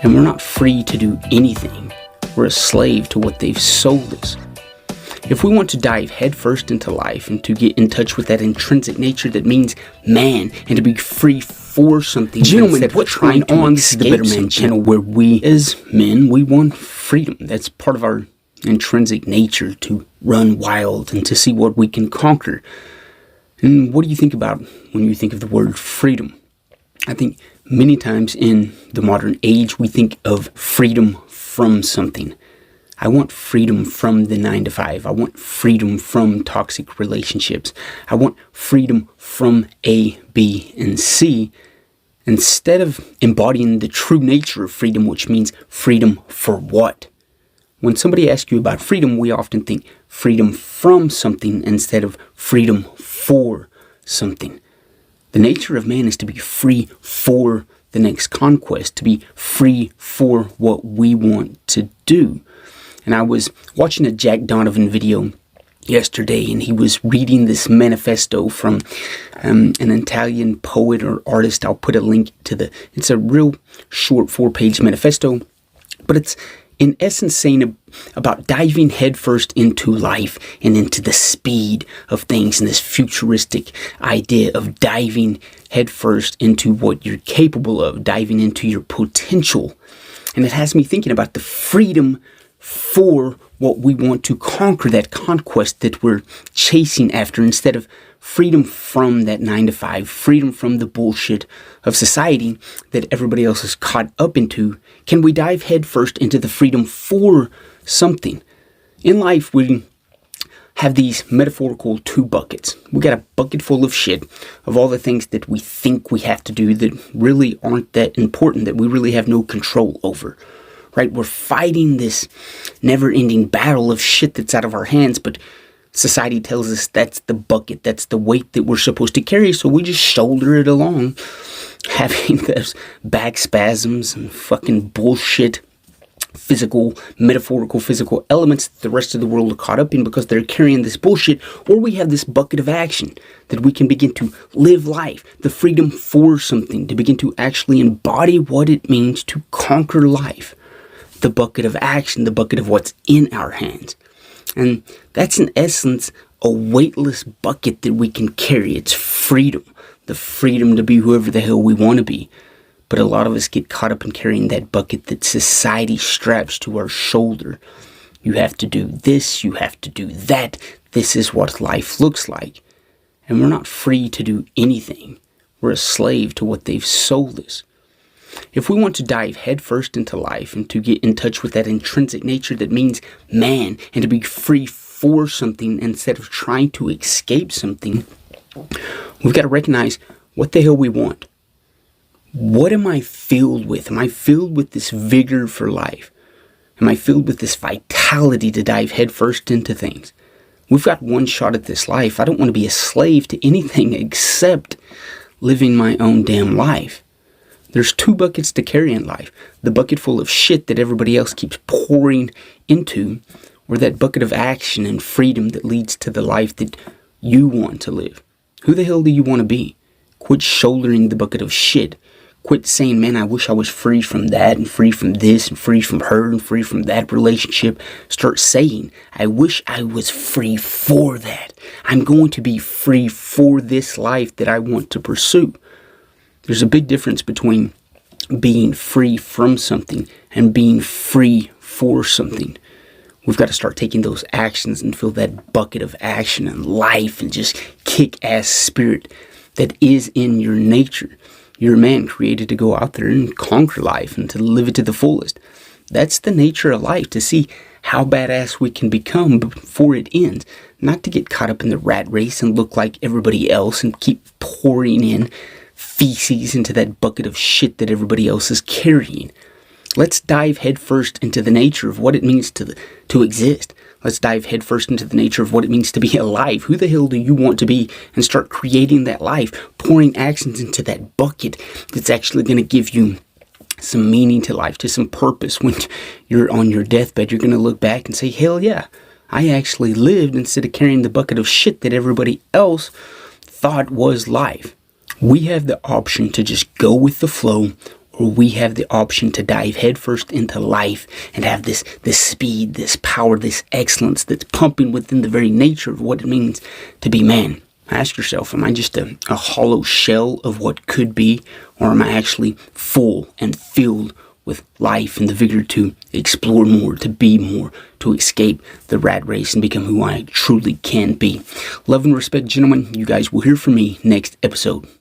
And we're not free to do anything. We're a slave to what they've sold us. If we want to dive headfirst into life and to get in touch with that intrinsic nature that means man and to be free for something, Gentlemen, what's going on? This is the Better Man channel, where we as men, we want freedom. That's part of our intrinsic nature, to run wild and to see what we can conquer. And what do you think about when you think of the word freedom? I think many times in the modern age, we think of freedom from something. I want freedom from the 9 to 5. I want freedom from toxic relationships. I want freedom from A, B, and C, instead of embodying the true nature of freedom, which means freedom for what? When somebody asks you about freedom, we often think freedom from something instead of freedom for something. The nature of man is to be free for the next conquest, to be free for what we want to do. And I was watching a Jack Donovan video yesterday, and he was reading this manifesto from an Italian poet or artist. I'll put a link to it's a real short 4-page manifesto, but it's in essence saying about diving headfirst into life and into the speed of things, and this futuristic idea of diving headfirst into what you're capable of, diving into your potential. And it has me thinking about the freedom for what we want to conquer, that conquest that we're chasing after, instead of freedom from that 9 to 5, freedom from the bullshit of society that everybody else is caught up into. Can we dive headfirst into the freedom for something? In life, we have these metaphorical 2 buckets. We got a bucket full of shit, of all the things that we think we have to do that really aren't that important, that we really have no control over. Right? We're fighting this never-ending battle of shit that's out of our hands, but society tells us that's the bucket, that's the weight that we're supposed to carry, so we just shoulder it along, having those back spasms and fucking bullshit metaphorical physical elements that the rest of the world are caught up in because they're carrying this bullshit. Or we have this bucket of action that we can begin to live life, the freedom for something, to begin to actually embody what it means to conquer life. The bucket of action, the bucket of what's in our hands. And that's in essence a weightless bucket that we can carry. It's freedom, the freedom to be whoever the hell we want to be. But a lot of us get caught up in carrying that bucket that society straps to our shoulder. You have to do this, you have to do that. This is what life looks like. And we're not free to do anything. We're a slave to what they've sold us. If we want to dive headfirst into life and to get in touch with that intrinsic nature that means man and to be free for something instead of trying to escape something, we've got to recognize what the hell we want. What am I filled with? Am I filled with this vigor for life? Am I filled with this vitality to dive headfirst into things? We've got one shot at this life. I don't want to be a slave to anything except living my own damn life. There's 2 buckets to carry in life. The bucket full of shit that everybody else keeps pouring into, or that bucket of action and freedom that leads to the life that you want to live. Who the hell do you want to be? Quit shouldering the bucket of shit. Quit saying, man, I wish I was free from that and free from this and free from her and free from that relationship. Start saying, I wish I was free for that. I'm going to be free for this life that I want to pursue. There's a big difference between being free from something and being free for something. We've got to start taking those actions and fill that bucket of action and life and just kick-ass spirit that is in your nature. You're a man created to go out there and conquer life and to live it to the fullest. That's the nature of life, to see how badass we can become before it ends. Not to get caught up in the rat race and look like everybody else and keep pouring in feces into that bucket of shit that everybody else is carrying. Let's dive headfirst into the nature of what it means to exist. Let's dive headfirst into the nature of what it means to be alive. Who the hell do you want to be? And start creating that life, pouring actions into that bucket that's actually going to give you some meaning to life, to some purpose. When you're on your deathbed, you're going to look back and say, hell yeah, I actually lived instead of carrying the bucket of shit that everybody else thought was life. We have the option to just go with the flow or we have the option to dive headfirst into life and have this speed, this power, this excellence that's pumping within the very nature of what it means to be man. Ask yourself, am I just a hollow shell of what could be, or am I actually full and filled with life and the vigor to explore more, to be more, to escape the rat race and become who I truly can be? Love and respect, gentlemen. You guys will hear from me next episode.